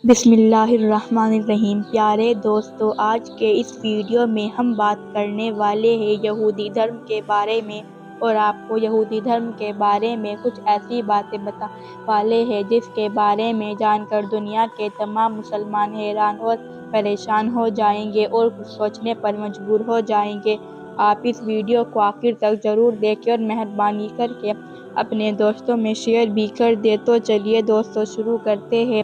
بسم اللہ الرحمن الرحیم۔ پیارے دوستو، آج کے اس ویڈیو میں ہم بات کرنے والے ہیں یہودی دھرم کے بارے میں، اور آپ کو یہودی دھرم کے بارے میں کچھ ایسی باتیں بتانے والے ہیں جس کے بارے میں جان کر دنیا کے تمام مسلمان حیران اور پریشان ہو جائیں گے اور کچھ سوچنے پر مجبور ہو جائیں گے۔ آپ اس ویڈیو کو آخر تک ضرور دیکھیں اور مہربانی کر کے اپنے دوستوں میں شیئر بھی کر دیں۔ تو چلیے دوستو شروع کرتے ہیں۔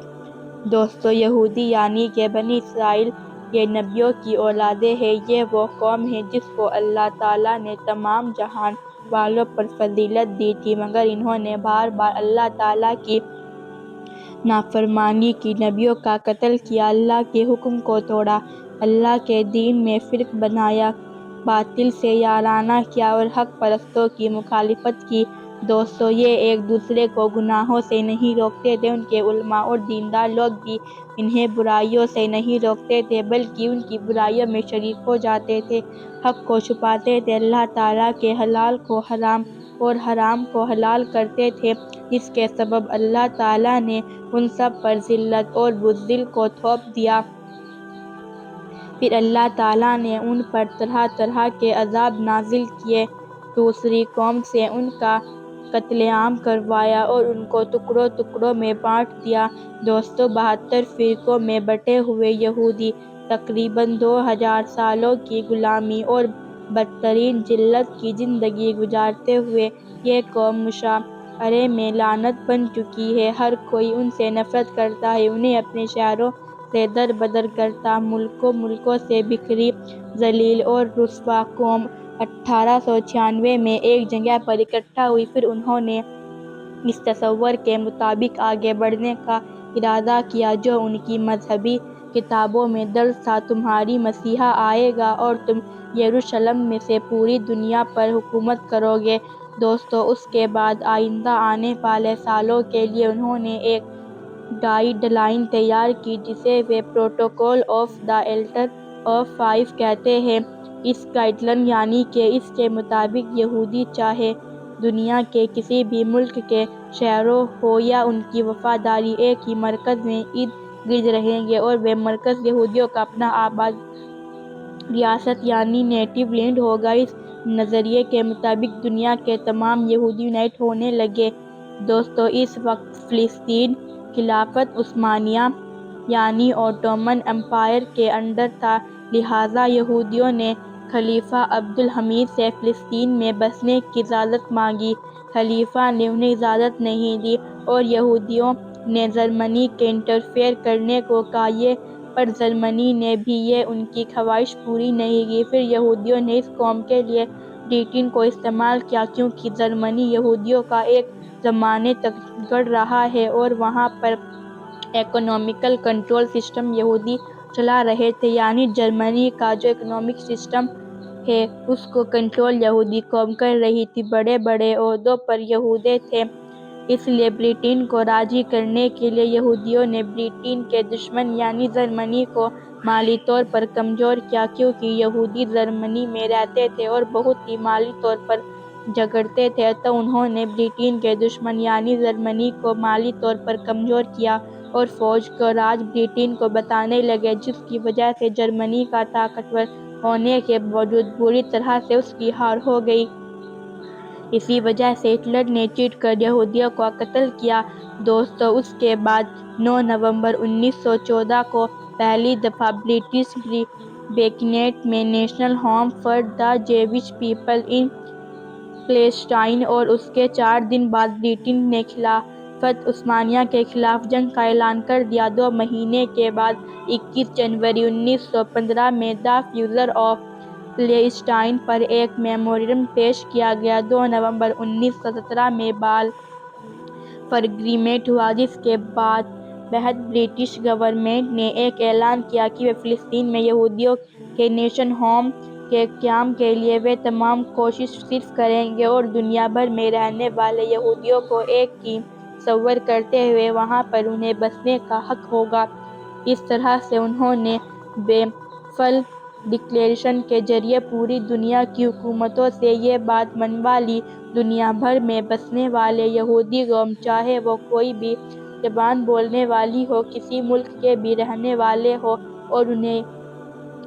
دوستو، یہودی یعنی کہ بنی اسرائیل یہ نبیوں کی اولادیں ہیں۔ یہ وہ قوم ہے جس کو اللہ تعالیٰ نے تمام جہان والوں پر فضیلت دی تھی، مگر انہوں نے بار بار اللہ تعالیٰ کی نافرمانی کی، نبیوں کا قتل کیا، اللہ کے حکم کو توڑا، اللہ کے دین میں فرق بنایا، باطل سے یارانہ کیا اور حق پرستوں کی مخالفت کی۔ دوستو، یہ ایک دوسرے کو گناہوں سے نہیں روکتے تھے۔ ان کے علماء اور دیندار لوگ بھی انہیں برائیوں سے نہیں روکتے تھے، بلکہ ان کی برائیوں میں شریک ہو جاتے تھے، حق کو چھپاتے تھے، اللہ تعالیٰ کے حلال کو حرام اور حرام کو حلال کرتے تھے، جس کے سبب اللہ تعالیٰ نے ان سب پر ذلت اور بزدل کو تھوپ دیا۔ پھر اللہ تعالیٰ نے ان پر طرح طرح کے عذاب نازل کیے، دوسری قوم سے ان کا قتل عام کروایا اور ان کو ٹکڑوں ٹکڑوں میں بانٹ دیا۔ دوستو، 72 فرقوں میں بٹے ہوئے یہودی تقریباً 2000 سالوں کی غلامی اور بدترین ذلت کی زندگی گزارتے ہوئے یہ قوم معاشرے میں لعنت بن چکی ہے۔ ہر کوئی ان سے نفرت کرتا ہے، انہیں اپنے شہروں سے در بدر کرتا۔ ملکوں سے بکھری، ذلیل اور رسوا قوم 1896 میں ایک جگہ پر اکٹھا ہوئی۔ پھر انہوں نے اس تصور کے مطابق آگے بڑھنے کا ارادہ کیا جو ان کی مذہبی کتابوں میں درج تھا: تمہاری مسیحا آئے گا اور تم یروشلم میں سے پوری دنیا پر حکومت کرو گے۔ دوستو، اس کے بعد آئندہ آنے والے سالوں کے لیے انہوں نے ایک گائیڈ لائن تیار کی جسے وہ protocol of the elder of five کہتے ہیں۔ اس گائیڈ لائن یعنی کہ اس کے مطابق یہودی چاہے دنیا کے کسی بھی ملک کے شہری ہوں یا ان کی وفاداری ایک ہی مرکز میں ارد گرد رہیں گے، اور وہ مرکز یہودیوں کا اپنا آبائی ریاست یعنی نیٹو لینڈ ہوگا۔ اس نظریے کے مطابق دنیا کے تمام یہودی یونائٹ ہونے لگے۔ دوستو، اس وقت فلسطین خلافت عثمانیہ یعنی اوٹومن امپائر کے انڈر تھا، لہٰذا یہودیوں نے خلیفہ عبد الحمید سے فلسطین میں بسنے کی اجازت مانگی۔ خلیفہ نے انہیں اجازت نہیں دی اور یہودیوں نے جرمنی کے انٹرفیئر کرنے کو کہا، پر جرمنی نے بھی ان کی خواہش پوری نہیں کی۔ پھر یہودیوں نے اس کام کے لیے بریٹین کو استعمال کیا، کیونکہ جرمنی یہودیوں کا ایک زمانے تک گڑھ رہا ہے اور وہاں پر اکنامیکل کنٹرول سسٹم یہودی چلا رہے تھے، یعنی جرمنی کا جو اکنامک سسٹم ہے اس کو کنٹرول یہودی قوم کر رہی تھی۔ بڑے بڑے عہدوں پر یہودی تھے، اس لیے بریٹین کو راضی کرنے کے لیے یہودیوں نے بریٹین کے دشمن یعنی جرمنی کو مالی طور پر کمزور کیا۔ کیونکہ یہودی جرمنی میں رہتے تھے اور بہت ہی مالی طور پر جھگڑتے تھے، تو انہوں نے بریٹین کے دشمن یعنی جرمنی کو مالی طور پر کمزور کیا اور فوج کا راج بریٹین کو بانٹنے لگے، جس کی وجہ سے جرمنی کا طاقتور ہونے کے باوجود بری طرح سے اس کی ہار ہو گئی۔ اسی وجہ سے ہٹلر نے چڑ کر یہودیوں کا قتل کیا۔ دوستو، اس کے بعد 9 نومبر 1914 کو پہلی دفعہ برٹش کیبینٹ میں national home for the Jewish people in Palestine, اور اس کے 4 دن بعد بریٹین نے خلافت عثمانیہ کے خلاف جنگ کا اعلان کر دیا۔ 2 مہینے کے بعد 21 جنوری 1915 میں دی فیوزر آف پیلسٹائن پر ایک میمورنڈم پیش کیا گیا۔ 2 نومبر 1917 میں بلفور ایگریمنٹ ہوا، جس کے تحت برٹش گورنمنٹ نے ایک اعلان کیا کہ وہ فلسطین میں یہودیوں کے نیشنل ہوم کے قیام کے لیے وہ تمام کوشش صرف کریں گے اور دنیا بھر میں رہنے والے یہودیوں کو ایک ہی تصور کرتے ہوئے وہاں پر انہیں بسنے کا حق ہوگا۔ اس طرح سے انہوں نے بلفور ڈکلیریشن کے ذریعے پوری دنیا کی حکومتوں سے یہ بات منوا لی: دنیا بھر میں بسنے والے یہودی قوم چاہے وہ کوئی بھی زبان بولنے والی ہو، کسی ملک کے بھی رہنے والے ہوں، اور انہیں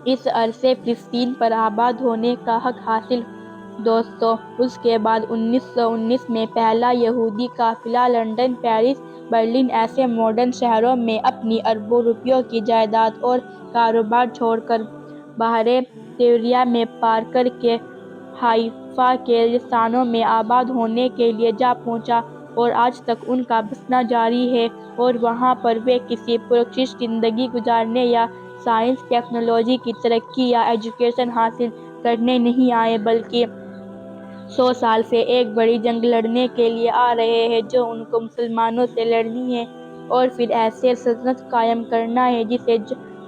اس عرصے فلسطین پر آباد ہونے کا حق حاصل ہو۔ دوستو، اس کے بعد 1919 میں پہلا یہودی قافلہ لندن، پیرس، برلن ایسے ماڈرن شہروں میں اپنی اربوں روپیوں کی جائیداد اور کاروبار چھوڑ کر بحر طبریہ میں پار کر کے حائفہ کے رستانوں میں آباد ہونے کے لیے جا پہنچا، اور آج تک ان کا بسنا جاری ہے، اور وہاں پر وہ کسی پرکشش زندگی گزارنے یا سائنس ٹیکنالوجی کی ترقی یا ایجوکیشن حاصل کرنے نہیں آئے، بلکہ 100 سال سے ایک بڑی جنگ لڑنے کے لیے آ رہے ہیں جو ان کو مسلمانوں سے لڑنی ہے، اور پھر ایسے سلطنت قائم کرنا ہے جسے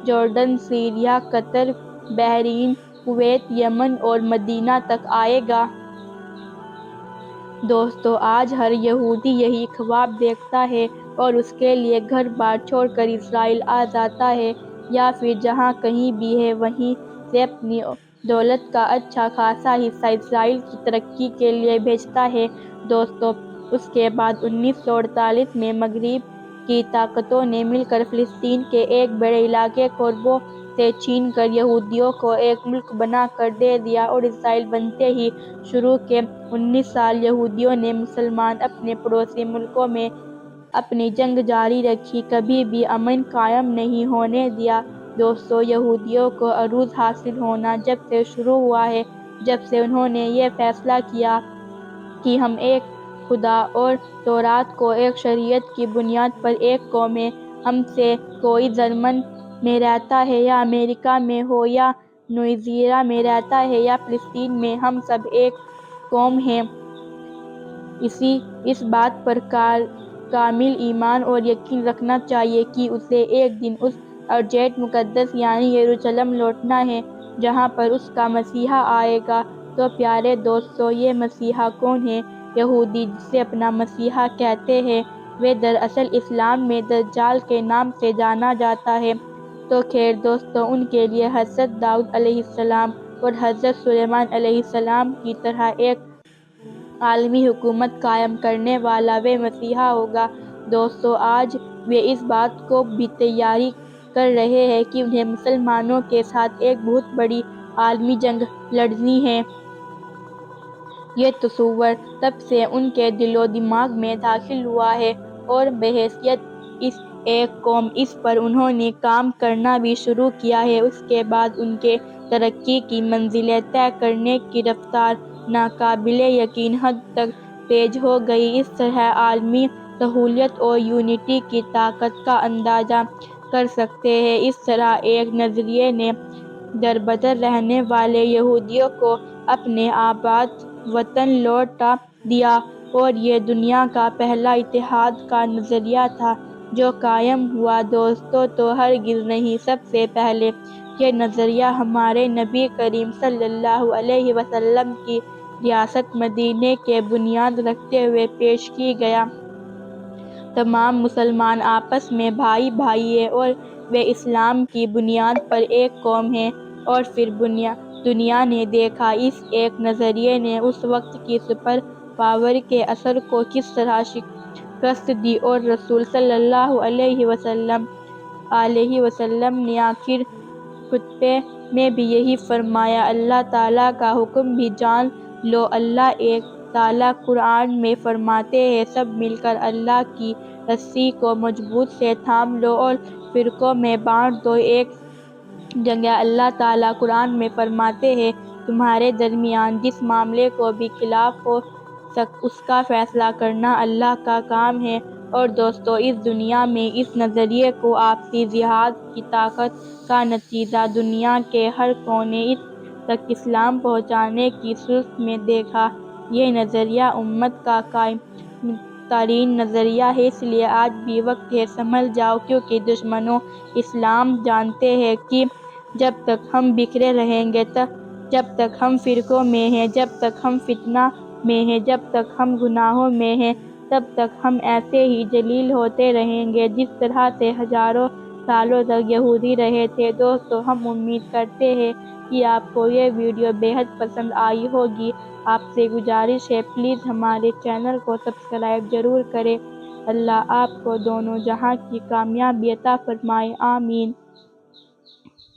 جارڈن، سیریا، قطر، بحرین، کویت، یمن اور مدینہ تک آئے گا۔ دوستو، آج ہر یہودی یہی خواب دیکھتا ہے اور اس کے لیے گھر بار چھوڑ کر اسرائیل آ جاتا ہے، یا پھر جہاں کہیں بھی ہے وہیں سے اپنی دولت کا اچھا خاصا حصہ اسرائیل کی ترقی کے لیے بھیجتا ہے۔ دوستو، اس کے بعد 1948 میں مغرب کی طاقتوں نے مل کر فلسطین کے ایک بڑے علاقے کو عربوں سے چھین کر یہودیوں کو ایک ملک بنا کر دے دیا، اور اسرائیل بنتے ہی شروع کے 19 سال یہودیوں نے مسلمان اپنے پڑوسی ملکوں میں اپنی جنگ جاری رکھی، کبھی بھی امن قائم نہیں ہونے دیا۔ دوستو، یہودیوں کو عروج حاصل ہونا جب سے شروع ہوا ہے، جب سے انہوں نے یہ فیصلہ کیا کہ ہم ایک خدا اور تورات کو ایک شریعت کی بنیاد پر ایک قوم ہیں، ہم سے کوئی جرمن میں رہتا ہے یا امریکہ میں ہو یا نیوزیلینڈ میں رہتا ہے یا فلسطین میں، ہم سب ایک قوم ہیں۔ اس بات پر کامل ایمان اور یقین رکھنا چاہیے کہ اسے ایک دن اس ارض مقدس یعنی یروشلم لوٹنا ہے جہاں پر اس کا مسیحا آئے گا۔ تو پیارے دوستو، یہ مسیحا کون ہے؟ یہودی جسے اپنا مسیحا کہتے ہیں، وہ دراصل اسلام میں دجال کے نام سے جانا جاتا ہے۔ تو خیر دوستو، ان کے لیے حضرت داؤد علیہ السلام اور حضرت سلیمان علیہ السلام کی طرح ایک عالمی حکومت قائم کرنے والا وہ مسیحا ہوگا۔ دوستو، آج وہ اس بات کو بھی تیاری کر رہے ہیں کہ انہیں مسلمانوں کے ساتھ ایک بہت بڑی عالمی جنگ لڑنی ہے۔ یہ تصور تب سے ان کے دل و دماغ میں داخل ہوا ہے، اور بحیثیت ایک قوم اس پر انہوں نے کام کرنا بھی شروع کیا ہے۔ اس کے بعد ان کے ترقی کی منزلیں طے کرنے کی رفتار ناقابل یقین حد تک تیز ہو گئی۔ اس طرح عالمی صلح اور یونٹی کی طاقت کا اندازہ کر سکتے ہیں۔ اس طرح ایک نظریے نے دربدر رہنے والے یہودیوں کو اپنے آباد وطن لوٹا دیا، اور یہ دنیا کا پہلا اتحاد کا نظریہ تھا جو قائم ہوا۔ دوستو، تو ہرگز نہیں، سب سے پہلے یہ نظریہ ہمارے نبی کریم صلی اللہ علیہ وسلم کی ریاست مدینہ کی بنیاد رکھتے ہوئے پیش کیا گیا۔ تمام مسلمان آپس میں بھائی بھائی ہیں، اور وہ اسلام کی بنیاد پر ایک قوم ہیں۔ اور پھر دنیا نے دیکھا، اس ایک نظریے نے اس وقت کی سپر پاور کے اثر کو کس طرح شکست دی، اور رسول صلی اللہ علیہ وسلم نے آخری خطبے میں بھی یہی فرمایا۔ اللہ تعالیٰ کا حکم بھی جان لو، اللہ ایک تعالیٰ قرآن میں فرماتے ہیں، سب مل کر اللہ کی رسی کو مضبوط سے تھام لو اور فرقوں میں بانٹ دو۔ ایک جگہ اللہ تعالیٰ قرآن میں فرماتے ہیں، تمہارے درمیان جس معاملے کو بھی خلاف ہو اس کا فیصلہ کرنا اللہ کا کام ہے۔ اور دوستو، اس دنیا میں اس نظریے کو آپسی جہاد کی طاقت کا نتیجہ دنیا کے ہر کونے تک اسلام پہنچانے کی صورت میں دیکھا۔ یہ نظریہ امت کا قائم ترین نظریہ ہے، اس لیے آج بھی وقت ہے سنبھل جاؤ، کیونکہ دشمنان اسلام جانتے ہیں کہ جب تک ہم بکھرے رہیں گے، جب تک ہم فرقوں میں ہیں، جب تک ہم فتنہ میں ہیں، جب تک ہم گناہوں میں ہیں، تب تک ہم ایسے ہی ذلیل ہوتے رہیں گے جس طرح سے ہزاروں سالوں تک یہودی رہے تھے۔ دوستو، ہم امید کرتے ہیں کہ آپ کو یہ ویڈیو بے حد پسند آئی ہوگی۔ آپ سے گزارش ہے، پلیز ہمارے چینل کو سبسکرائب ضرور کریں۔ اللہ آپ کو دونوں جہاں کی کامیابی عطا فرمائے، آمین۔